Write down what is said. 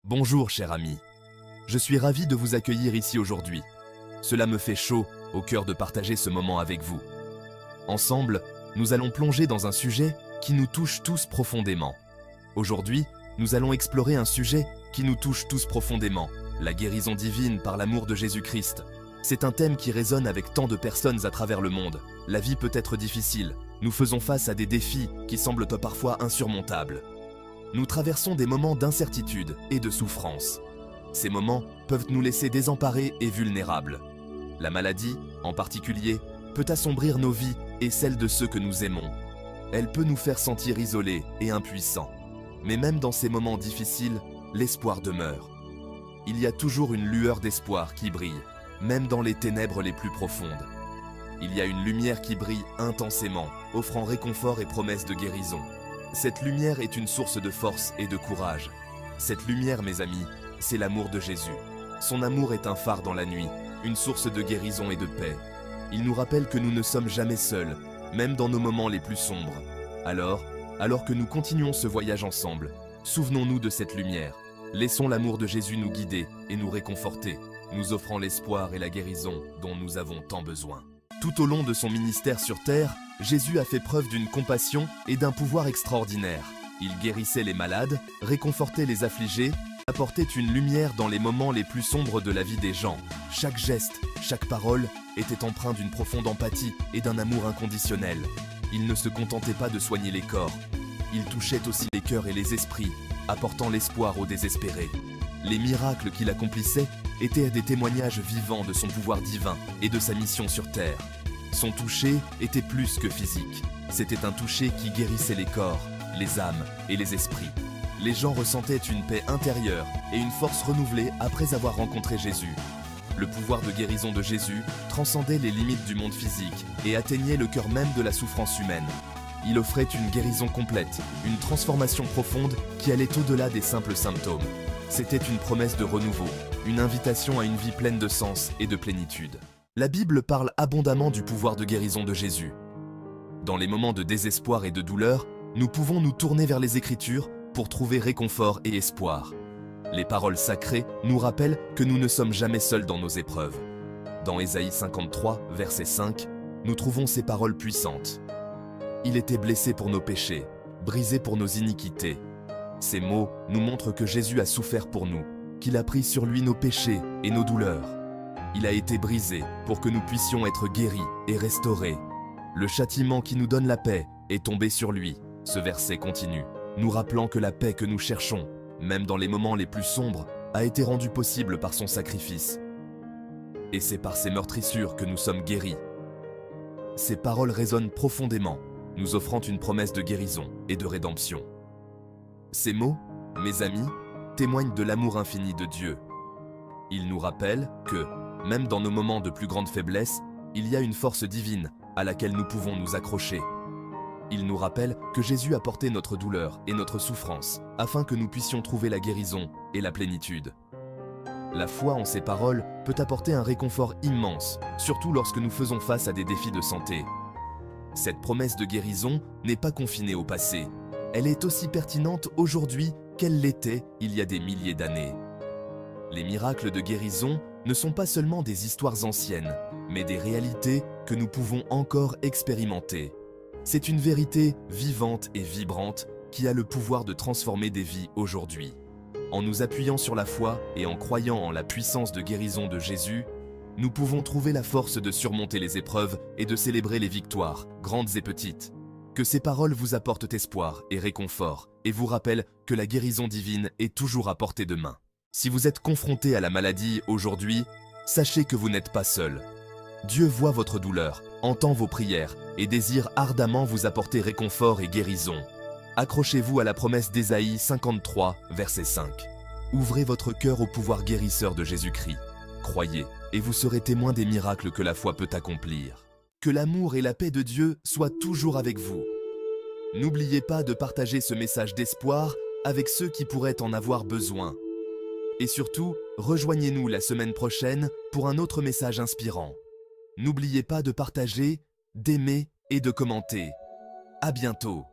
Bonjour cher ami, je suis ravi de vous accueillir ici aujourd'hui. Cela me fait chaud au cœur de partager ce moment avec vous. Ensemble, nous allons plonger dans un sujet qui nous touche tous profondément. Aujourd'hui, nous allons explorer un sujet qui nous touche tous profondément, la guérison divine par l'amour de Jésus-Christ. C'est un thème qui résonne avec tant de personnes à travers le monde. La vie peut être difficile, nous faisons face à des défis qui semblent parfois insurmontables. Nous traversons des moments d'incertitude et de souffrance. Ces moments peuvent nous laisser désemparés et vulnérables. La maladie, en particulier, peut assombrir nos vies et celles de ceux que nous aimons. Elle peut nous faire sentir isolés et impuissants. Mais même dans ces moments difficiles, l'espoir demeure. Il y a toujours une lueur d'espoir qui brille, même dans les ténèbres les plus profondes. Il y a une lumière qui brille intensément, offrant réconfort et promesse de guérison. Cette lumière est une source de force et de courage. Cette lumière, mes amis, c'est l'amour de Jésus. Son amour est un phare dans la nuit, une source de guérison et de paix. Il nous rappelle que nous ne sommes jamais seuls, même dans nos moments les plus sombres. Alors que nous continuons ce voyage ensemble, souvenons-nous de cette lumière. Laissons l'amour de Jésus nous guider et nous réconforter, nous offrant l'espoir et la guérison dont nous avons tant besoin. Tout au long de son ministère sur terre, Jésus a fait preuve d'une compassion et d'un pouvoir extraordinaire. Il guérissait les malades, réconfortait les affligés, apportait une lumière dans les moments les plus sombres de la vie des gens. Chaque geste, chaque parole était empreint d'une profonde empathie et d'un amour inconditionnel. Il ne se contentait pas de soigner les corps. Il touchait aussi les cœurs et les esprits, apportant l'espoir aux désespérés. Les miracles qu'il accomplissait étaient des témoignages vivants de son pouvoir divin et de sa mission sur terre. Son toucher était plus que physique. C'était un toucher qui guérissait les corps, les âmes et les esprits. Les gens ressentaient une paix intérieure et une force renouvelée après avoir rencontré Jésus. Le pouvoir de guérison de Jésus transcendait les limites du monde physique et atteignait le cœur même de la souffrance humaine. Il offrait une guérison complète, une transformation profonde qui allait au-delà des simples symptômes. C'était une promesse de renouveau, une invitation à une vie pleine de sens et de plénitude. La Bible parle abondamment du pouvoir de guérison de Jésus. Dans les moments de désespoir et de douleur, nous pouvons nous tourner vers les Écritures pour trouver réconfort et espoir. Les paroles sacrées nous rappellent que nous ne sommes jamais seuls dans nos épreuves. Dans Ésaïe 53, verset 5, nous trouvons ces paroles puissantes. « Il était blessé pour nos péchés, brisé pour nos iniquités. » Ces mots nous montrent que Jésus a souffert pour nous, qu'il a pris sur lui nos péchés et nos douleurs. Il a été brisé pour que nous puissions être guéris et restaurés. Le châtiment qui nous donne la paix est tombé sur lui. Ce verset continue, nous rappelant que la paix que nous cherchons, même dans les moments les plus sombres, a été rendue possible par son sacrifice. Et c'est par ses meurtrissures que nous sommes guéris. Ces paroles résonnent profondément, nous offrant une promesse de guérison et de rédemption. Ces mots, mes amis, témoignent de l'amour infini de Dieu. Ils nous rappellent que, même dans nos moments de plus grande faiblesse, il y a une force divine à laquelle nous pouvons nous accrocher. Ils nous rappellent que Jésus a porté notre douleur et notre souffrance afin que nous puissions trouver la guérison et la plénitude. La foi en ces paroles peut apporter un réconfort immense, surtout lorsque nous faisons face à des défis de santé. Cette promesse de guérison n'est pas confinée au passé. Elle est aussi pertinente aujourd'hui qu'elle l'était il y a des milliers d'années. Les miracles de guérison ne sont pas seulement des histoires anciennes, mais des réalités que nous pouvons encore expérimenter. C'est une vérité vivante et vibrante qui a le pouvoir de transformer des vies aujourd'hui. En nous appuyant sur la foi et en croyant en la puissance de guérison de Jésus, nous pouvons trouver la force de surmonter les épreuves et de célébrer les victoires, grandes et petites. Que ces paroles vous apportent espoir et réconfort et vous rappellent que la guérison divine est toujours à portée de main. Si vous êtes confronté à la maladie aujourd'hui, sachez que vous n'êtes pas seul. Dieu voit votre douleur, entend vos prières et désire ardemment vous apporter réconfort et guérison. Accrochez-vous à la promesse d'Ésaïe 53, verset 5. Ouvrez votre cœur au pouvoir guérisseur de Jésus-Christ. Croyez, et vous serez témoin des miracles que la foi peut accomplir. Que l'amour et la paix de Dieu soient toujours avec vous. N'oubliez pas de partager ce message d'espoir avec ceux qui pourraient en avoir besoin. Et surtout, rejoignez-nous la semaine prochaine pour un autre message inspirant. N'oubliez pas de partager, d'aimer et de commenter. À bientôt.